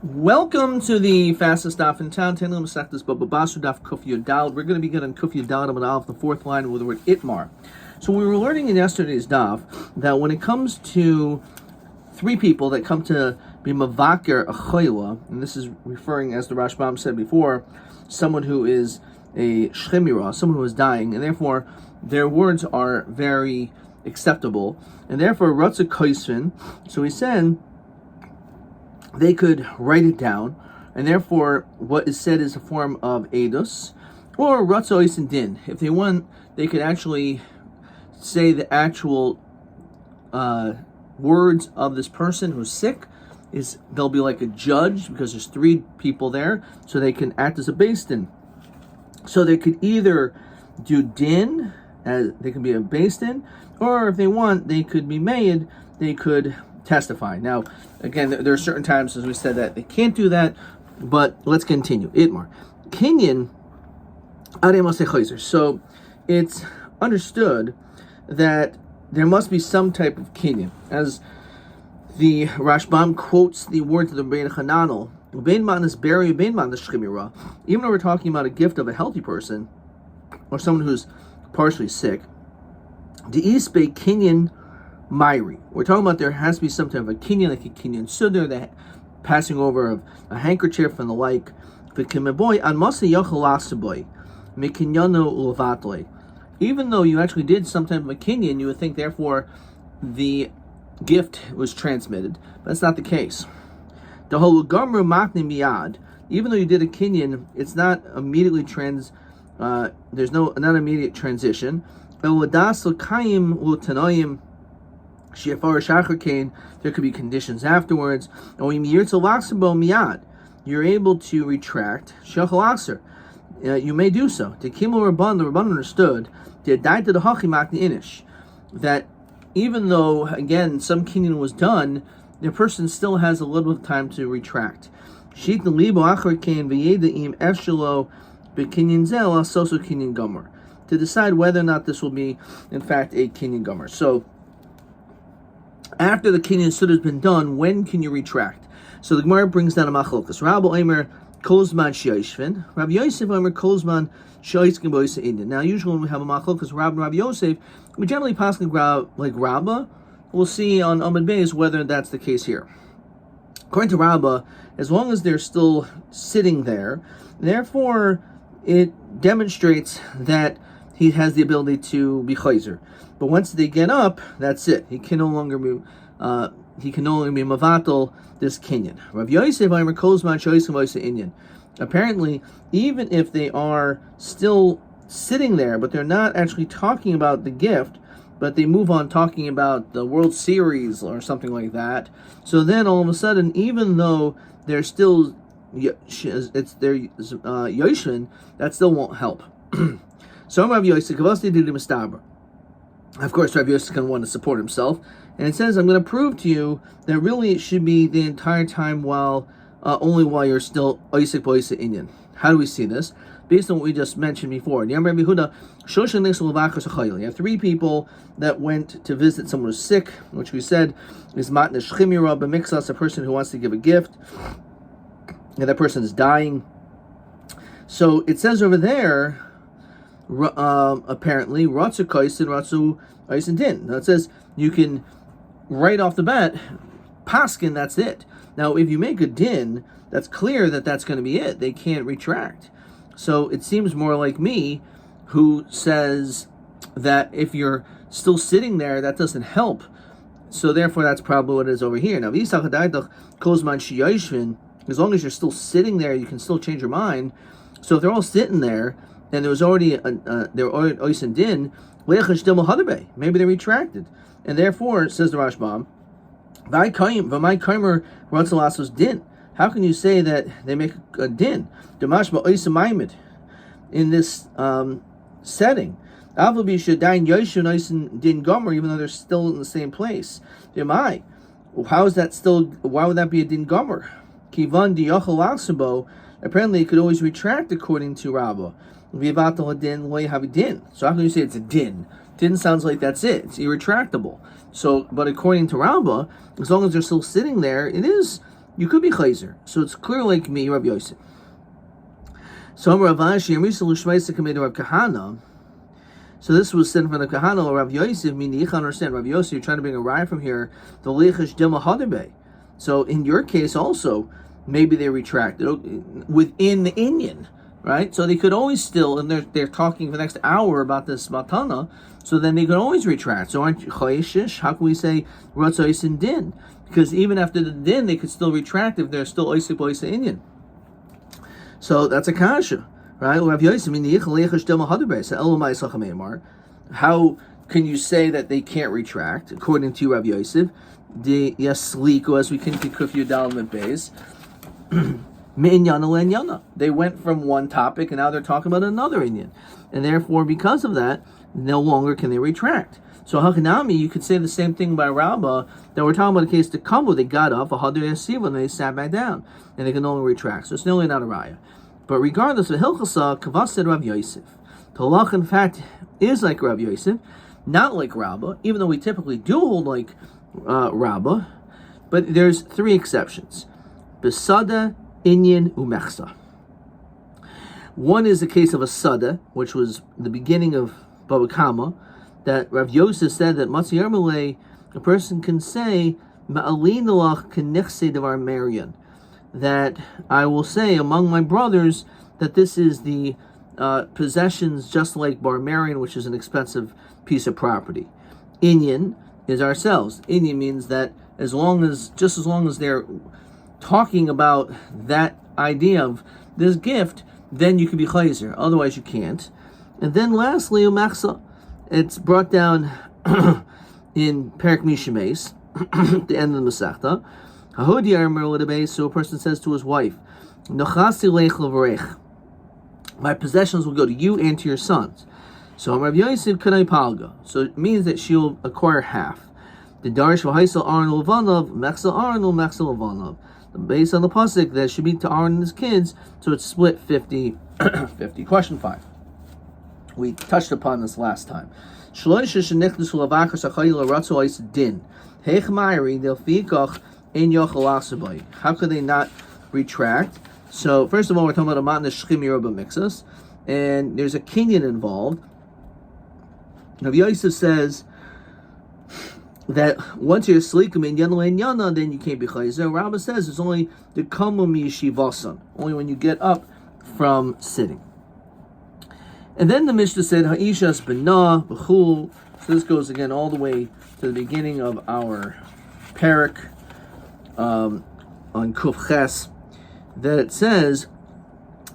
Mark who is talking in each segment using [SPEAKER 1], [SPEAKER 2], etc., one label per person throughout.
[SPEAKER 1] Welcome to the fastest daf in town. We're going to begin on Kuf Yudal Amud Aleph, the fourth line with the word Itmar. So we were learning in yesterday's daf that when it comes to three people that come to be mavaker a choila, and this is referring, as the Rashbam said before, someone who is a shchemira, someone who is dying, and therefore their words are very acceptable, and therefore Ratza Koisvin. So he said they could write it down, and therefore what is said is a form of edus, or Ratza Oisin Din. If they want, they could actually say the actual words of this person who's sick. They'll be like a judge because there's three people there, so they can act as a beis din. So they could either do din, as they can be a beis din, or if they want, they could be made. They could testify. Now, again, there are certain times, as we said, that they can't do that, but let's continue. Itmar. Kinyan Ademos Echayzer. So it's understood that there must be some type of kinyan. As the Rashbam quotes the words of the Rebbeinu Chananel, even though we're talking about a gift of a healthy person, or someone who's partially sick, the isbe kinyan Myri. We're talking about there has to be some type of a kinyan, like a kinyan sudar, the passing over of a handkerchief and the like. Even though you actually did some type of a kinyan, you would think therefore the gift was transmitted. But that's not the case. Even though you did a kinyan, it's not immediately there's not immediate transition. There could be conditions afterwards. You're able to retract. You may do so. The Rabban understood that even though, again, some kinyan was done, the person still has a little bit of time to retract. To decide whether or not this will be, in fact, a kinyan gomer. So, after the kinyan sud has been done, when can you retract? So the Gemara brings down a machlokas. Rabbi Omer kolzman sheishvin. Rabbi Yosef Omer kolzman sheishkin boisa Indian. Now, usually when we have a machlokas, Rabbi Yosef, we generally pass like Rabba. We'll see on Amud Beis whether that's the case here. According to Rabba, as long as they're still sitting there, therefore it demonstrates that he has the ability to be chayzer. But once they get up, that's it. He can no longer be mavatal this kinyan. Rav Yosef Aimer Kozman Shoysim Oisa Inyan. Apparently, even if they are still sitting there, but they're not actually talking about the gift, but they move on talking about the World Series or something like that. So then all of a sudden, even though they're still it's their Yoshin, that still won't help. So Rav Yosef Kavasti did Mistaber. Of course, Rabbi Yosef is going to want to support himself. And it says, I'm going to prove to you that really it should be the entire time only while you're still Oisik Boisa Inyan. How do we see this? Based on what we just mentioned before. You have three people that went to visit someone who's sick, which we said is Matna Shchimira B'Mixas, a person who wants to give a gift, and that person is dying. So it says over there, apparently, Ratzu Kaisin, Ratzu Aisin Din. Now it says you can, right off the bat, Paskin, that's it. Now, if you make a din, that's clear that that's going to be it. They can't retract. So it seems more like me, who says that if you're still sitting there, that doesn't help. So therefore, that's probably what it is over here. Now, as long as you're still sitting there, you can still change your mind. So if they're all sitting there, and there was already they're already oisin din, maybe they retracted, and therefore, says the Rashbam, din. How can you say that they make a din? In this setting, even though they're still in the same place. How is that still? Why would that be a din gomer? Apparently, it could always retract according to Rabbah. So how can you say it's a din? Din sounds like that's it. It's irretractable. So, but according to Rabba, as long as they're still sitting there, it is you could be chayzer. So it's clear like me, Rabbi Yosef. So Rav Ashi and recently Shmeisa committed Rav Kahana. So this was said in front of Kahana or Rav Yosef, meaning you can understand, Rav Yosef, you're trying to bring a raya from here, the Lechash Dima Hadebe. So in your case also, maybe they retracted within the Inyan, right? So they could always still, and they're talking for the next hour about this matana, so then they could always retract. So aren't you chayeshish? How can we say Ratzos and Din? Because even after the Din, they could still retract if they're still Oisik Boisa Inyan. So that's a kasha, right? How can you say that they can't retract, according to Rav Yosef? The yasliku, as we can kuf yudal beis. They went from one topic and now they're talking about another Indian, and therefore, because of that, no longer can they retract. So Hakanami, you could say the same thing by Rabba, that we're talking about a case to Kambu, they got up, a Hadar Yasiva, and they sat back down, and they can no longer retract. So it's nearly not a raya. But regardless of Hilchasa, Kavas said Rav Yosef. Talach, in fact, is like Rav Yosef, not like Rabba, even though we typically do hold like Rabba, but there's three exceptions. Besada, Inyan, Umechsa. One is the case of a Sada, which was the beginning of Bava Kama, that Rav Yosef said that Matzi Yermalei, a person can say, Ma'alinalach kenichse devar Marian, that I will say among my brothers that this is the possessions just like Bar Marian, which is an expensive piece of property. Inyan is ourselves. Inyan means that just as long as they're talking about that idea of this gift, then you can be chayzer. Otherwise you can't. And then lastly, umachsa. It's brought down in Perak Mishemes, the end of the Masechta. So a person says to his wife, my possessions will go to you and to your sons. So Rabbi Yosef Kanai Palga. So it means that she'll acquire half. The Darish V'Haisel Aaron Levanov, Mechsel Aaron Mechsel Levanov. Based on the pasuk that should be to Aaron and his kids, so it's split 50-50. Question 5. We touched upon this last time. How could they not retract? So first of all, we're talking about a matna shchim yeroba mixus, and there's a kinyan involved. Now Yosef says that once you're slikum in yana and yana, then you can't be chayzer. Rabbi says it's only the kamum yeshivasan, only when you get up from sitting. And then the Mishnah said, Ha'ishas benah b'chul. So this goes again all the way to the beginning of our parak on Kuf Ches, that it says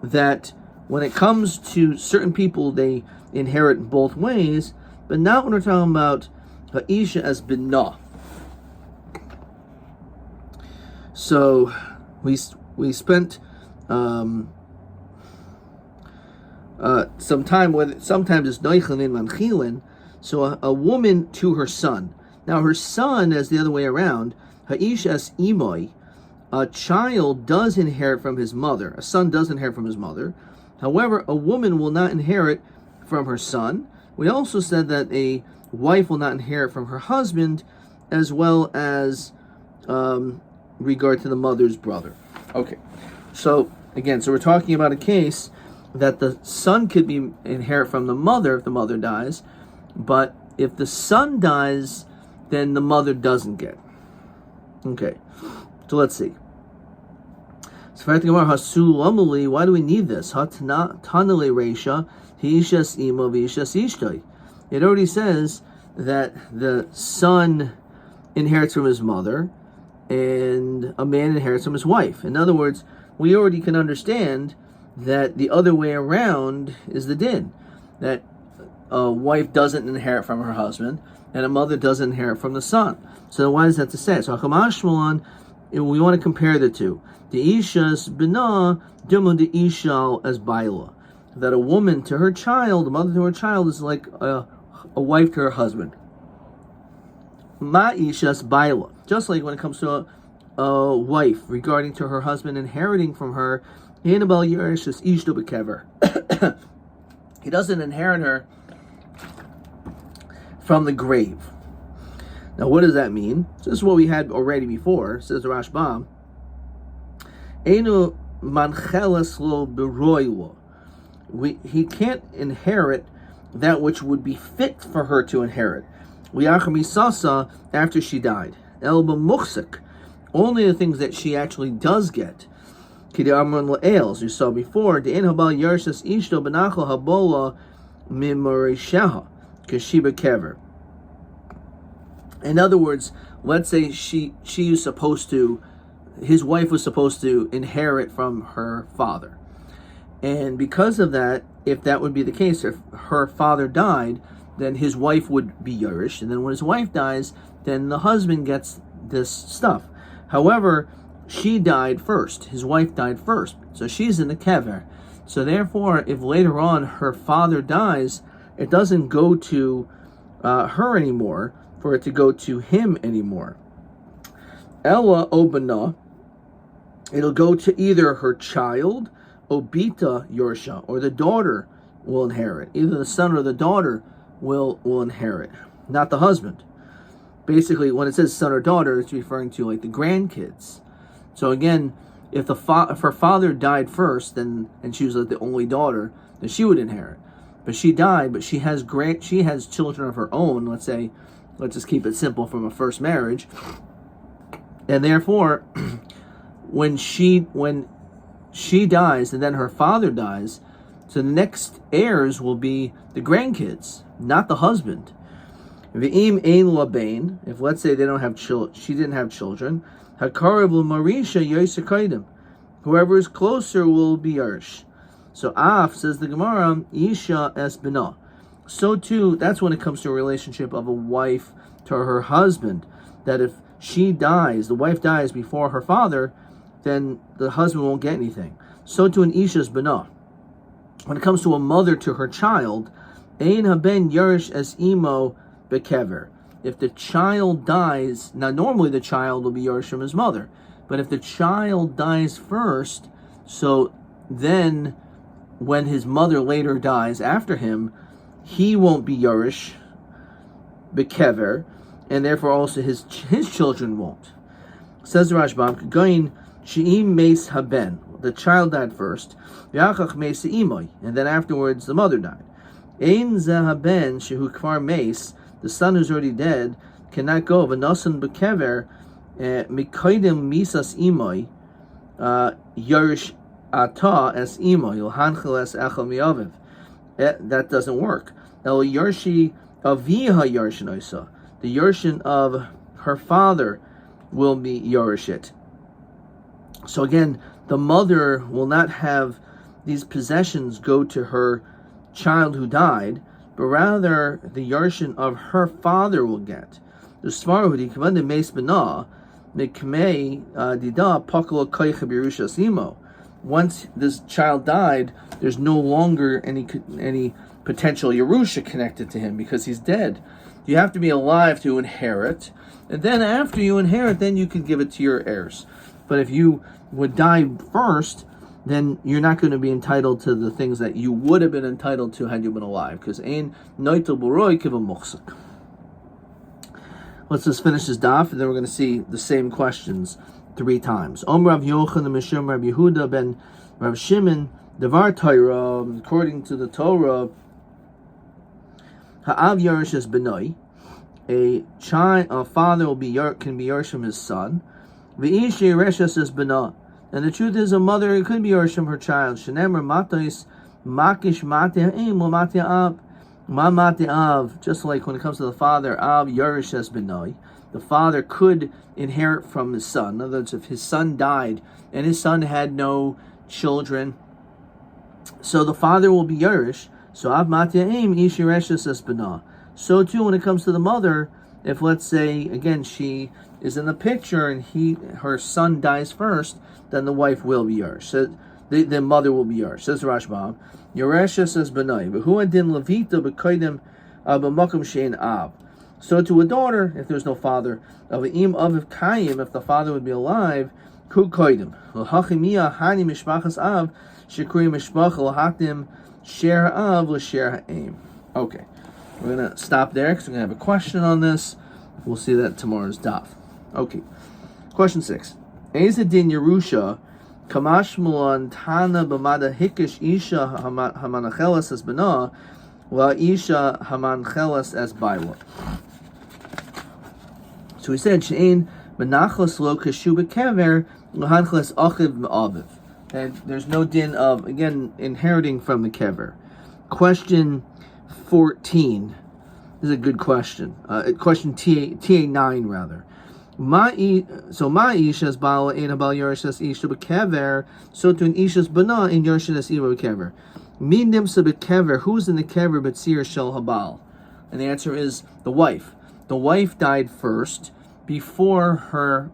[SPEAKER 1] that when it comes to certain people, they inherit in both ways, but not when we're talking about Ha'isha as benah. So we spent some time with, sometimes it's Noichen and Manchilin, so a woman to her son. Now her son, as the other way around, Ha'ish as Imoy, a child does inherit from his mother. A son does inherit from his mother. However, a woman will not inherit from her son. We also said that a wife will not inherit from her husband, as well as regard to the mother's brother. Okay, so again, so we're talking about a case that the son could be inherit from the mother if the mother dies, but if the son dies, then the mother doesn't get. Okay, so let's see. So why do we need this? It already says that the son inherits from his mother and a man inherits from his wife. In other words, we already can understand that the other way around is the din, that a wife doesn't inherit from her husband and a mother doesn't inherit from the son. So why is that to say? So we want to compare the two. The Isha's Bina Dumu the Ishal as Baila. That a woman to her child, a mother to her child, is like a wife to her husband. Ma Isha's Baila. Just like when it comes to a wife regarding to her husband inheriting from her, he doesn't inherit her from the grave. Now, what does that mean? So this is what we had already before, says the Rashbam. Enu manchelas lo beroilo. He can't inherit that which would be fit for her to inherit. Liachamisasa, after she died. El b'muchsik, only the things that she actually does get. Kidi amron la'el, as you saw before, de'en habal yarshas ishto benachal habola mimoresheha, kashiba kever. In other words, let's say she is supposed to, his wife was supposed to inherit from her father. And because of that, if that would be the case, if her father died, then his wife would be Yerush. And then when his wife dies, then the husband gets this stuff. However, she died first. His wife died first. So she's in the kever. So therefore, if later on her father dies, it doesn't go to her anymore, for it to go to him anymore. Ella Obana, it'll go to either her child, Obita Yorsha, or the daughter will inherit. Either the son or the daughter will inherit, not the husband. Basically, when it says son or daughter, it's referring to like the grandkids. So again, if her father died first, and she was like the only daughter, then she would inherit. But she died, but she has children of her own. Let's just keep it simple, from a first marriage, and therefore, when she dies and then her father dies, so the next heirs will be the grandkids, not the husband. V'im ein labain, if let's say they don't have she didn't have children, hakarav l'marisha yosakaidim, whoever is closer will be Yersh. So Af, says the Gemara, Isha es bina. So too, that's when it comes to a relationship of a wife to her husband, that if she dies, the wife dies before her father, then the husband won't get anything. So to an Isha's bina. When it comes to a mother to her child, ein haben yarish as imo bekever. If the child dies, now normally the child will be yarish from his mother, but if the child dies first, so then when his mother later dies after him, he won't be yarish bekever, and therefore also his children won't. Says the Rashbam, Gain she'im meis haben. The child died first, and then afterwards the mother died. Ein zahaben shehu kvar meis, the son who's already dead cannot go. V'nasan bekever mikaidim misas imoy yarish ata es imoy ilhanchel es echel miaviv. That doesn't work. El yarshi aviha yarshin oisa. The yarshin of her father will be yarishit. So again, the mother will not have these possessions go to her child who died, but rather the yarshin of her father will get. The svarhu dikvande meis bena mikmei dida paklo koicha birusha simo. Once this child died, there's no longer any potential Yerusha connected to him because he's dead. You have to be alive to inherit, and then after you inherit, then you can give it to your heirs. But if you would die first, then you're not going to be entitled to the things that you would have been entitled to had you been alive, because ein noitel boroi kiva muchsik. Let's just finish this daf, and then we're going to see the same questions 3 times. Om Rav Yochanan Mishum Rav Yehuda ben Rav Shimon Devar Torah. According to the Torah, Ha'av Yarish es benoi. A father can be Yarish from his son. V'ish Yarish es benah. And the truth is, a mother could be Yarish from her child. Shenemer matais makish matia im lo matia av. Ma matia av. Just like when it comes to the father, av Yarish es benoi. The father could inherit from his son. In other words, if his son died and his son had no children, so the father will be Yarish. So av matia im ish Yarish es benah. So too, when it comes to the mother, if let's say again she is in the picture and her son dies first, then the wife will be Yarish. So the mother will be Yarish. Says Rashbam, Yeresha says Benai, V'hu adin levita b'koidim b'makom shein av. So to a daughter, if there's no father, of im aviv kayim, if the father would be alive, ku koidim. L'hachimiyah hani mishpachas av, shekuri mishpach l'hakdim sher av l'sher ha'im. Okay, we're going to stop there because we're going to have a question on this. We'll see that tomorrow's daf. Okay, question 6. Ezadin Yerusha Kamashmulan Tana Bamada Hikish Isha Hamanachelas as Bana, La Isha Hamanchelas as Baiwa. So he said, Shein Menachlas Lo Kashu Bekever, Lahanchlas Achiv Ma'aviv. And there's no din of, again, inheriting from the kever. Question 14. This is a good question. Question TA9 rather. So ma ishas bala in abal yorshas isha bekever. So to an ishas bana in yorshas iba bekever. Mi nimsa bekever. Who's in the kever but seer shel habal? And the answer is the wife. The wife died first before her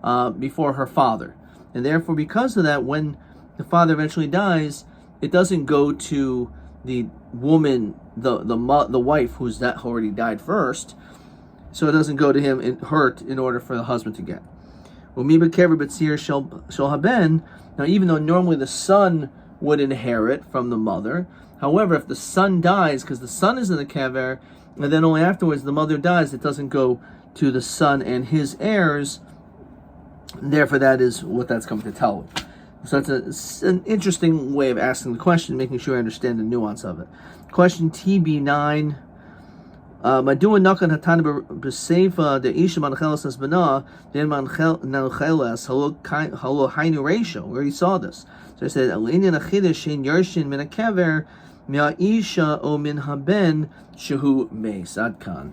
[SPEAKER 1] father, and therefore because of that, when the father eventually dies, it doesn't go to the woman, the wife who's that already died first, so it doesn't go to him in order for the husband to get. Now, even though normally the son would inherit from the mother, however, if the son dies, because the son is in the kever, and then only afterwards the mother dies, it doesn't go to the son and his heirs. Therefore, that is what that's coming to tell. So that's an interesting way of asking the question, making sure I understand the nuance of it. Question TB9. Madua nakan hatana b'seifa de isha manchelas as bana then manchelas halo hainu ratio. We already saw this. So I said alinian achidish shein yarshin min hakever mea isha o min haben shehu meis adkan.